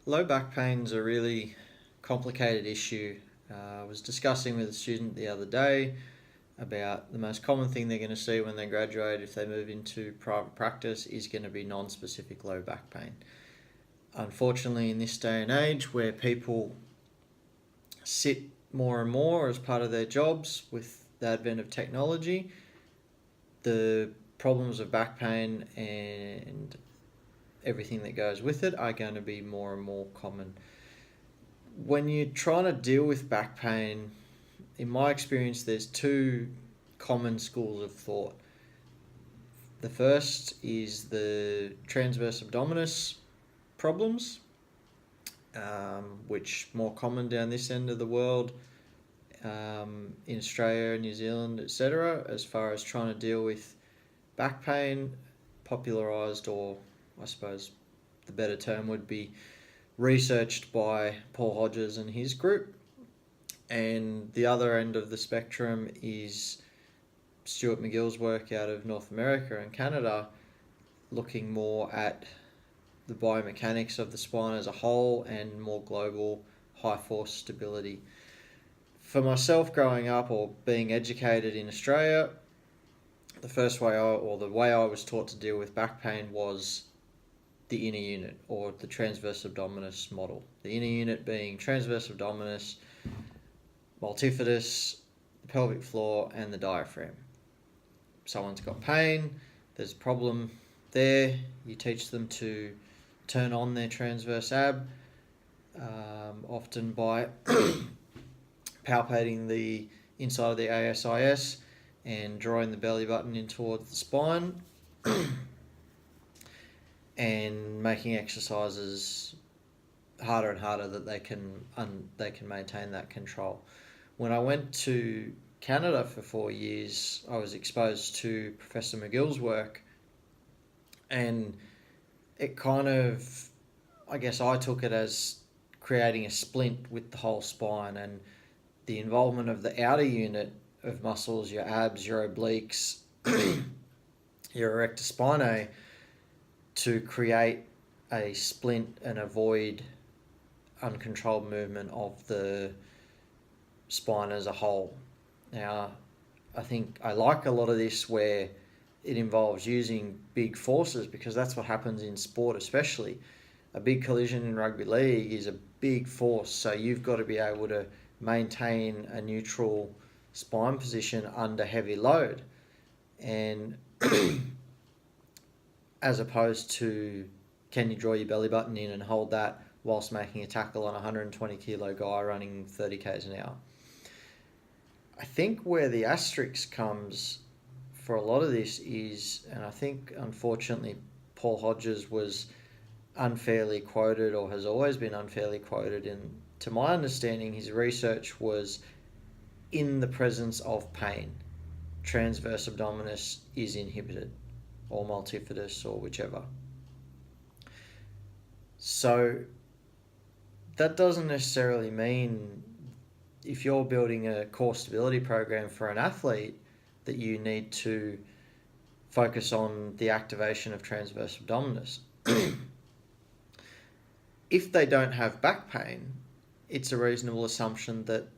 Low back pain's a really complicated issue. I was discussing with a student the other day about the most common thing they're going to see when they graduate if they move into private practice is going to be non-specific low back pain. Unfortunately, in this day and age where people sit more and more as part of their jobs with the advent of technology, the problems of back pain and everything that goes with it are going to be more and more common. When you're trying to deal with back pain, in my experience, there's two common schools of thought. The first is the transverse abdominis problems, which more common down this end of the world, in Australia, New Zealand, etc., as far as trying to deal with back pain, popularised, or I suppose the better term would be researched by Paul Hodges and his group. And the other end of the spectrum is Stuart McGill's work out of North America and Canada, looking more at the biomechanics of the spine as a whole and more global high force stability. For myself, growing up or being educated in Australia, the way I was taught to deal with back pain was the inner unit, or the transverse abdominis model. The inner unit being transverse abdominis, multifidus, the pelvic floor, and the diaphragm. Someone's got pain, there's a problem there, you teach them to turn on their transverse ab, often by palpating the inside of the ASIS and drawing the belly button in towards the spine and making exercises harder and harder that they can maintain that control. When I went to Canada for 4 years, I was exposed to Professor McGill's work, and it kind of, I guess I took it as creating a splint with the whole spine, and the involvement of the outer unit of muscles, your abs, your obliques, your erector spinae, to create a splint and avoid uncontrolled movement of the spine as a whole. Now, I think I like a lot of this where it involves using big forces, because that's what happens in sport especially. A big collision in rugby league is a big force, so you've got to be able to maintain a neutral spine position under heavy load. And as opposed to, can you draw your belly button in and hold that whilst making a tackle on a 120 kilo guy running 30 k's an hour. I think where the asterisk comes for a lot of this is, and I think unfortunately Paul Hodges was unfairly quoted, or has always been unfairly quoted, and to my understanding his research was in the presence of pain, transverse abdominis is inhibited, or multifidus, or whichever. So that doesn't necessarily mean if you're building a core stability program for an athlete that you need to focus on the activation of transverse abdominis. If they don't have back pain, it's a reasonable assumption that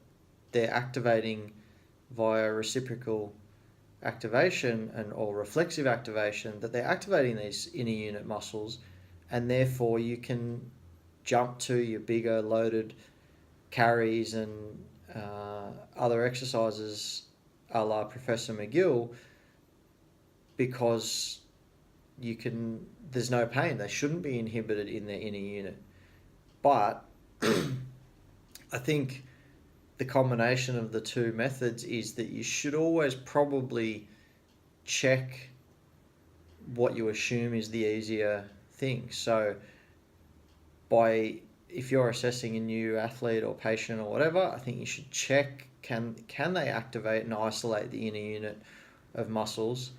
they're activating via reciprocal activation or reflexive activation, that they're activating these inner unit muscles, and therefore you can jump to your bigger loaded carries and other exercises a la Professor McGill, because there's no pain. They shouldn't be inhibited in their inner unit. But I think the combination of the two methods is that you should always probably check what you assume is the easier thing. So if you're assessing a new athlete or patient or whatever, I think you should check can they activate and isolate the inner unit of muscles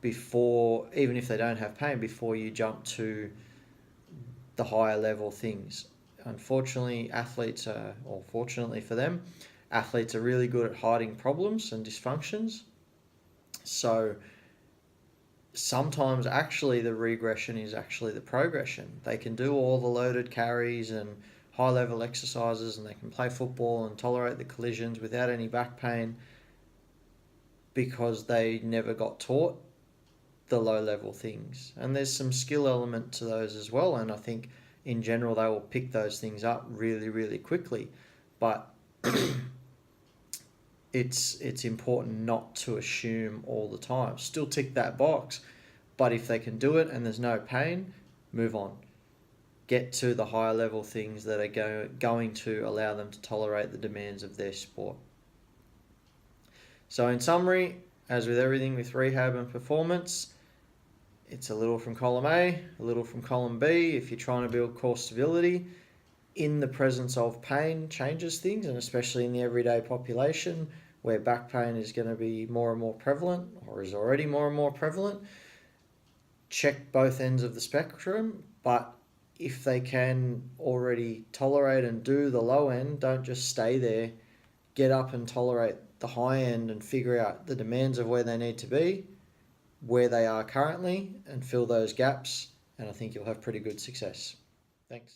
before, even if they don't have pain, before you jump to the higher level things. Unfortunately, fortunately for them, athletes are really good at hiding problems and dysfunctions. So sometimes actually the regression is actually the progression. They can do all the loaded carries and high level exercises, and they can play football and tolerate the collisions without any back pain because they never got taught the low level things. And there's some skill element to those as well. And I think in general they will pick those things up really, really quickly. But it's important not to assume all the time. Still tick that box, but if they can do it and there's no pain, move on. Get to the higher level things that are going to allow them to tolerate the demands of their sport. So in summary, as with everything with rehab and performance, it's a little from column A, a little from column B. If you're trying to build core stability, in the presence of pain changes things, and especially in the everyday population where back pain is going to be more and more prevalent, or is already more and more prevalent, check both ends of the spectrum. But if they can already tolerate and do the low end, don't just stay there. Get up and tolerate the high end and figure out the demands of where they need to be, where they are currently, and fill those gaps. And I think you'll have pretty good success. Thanks.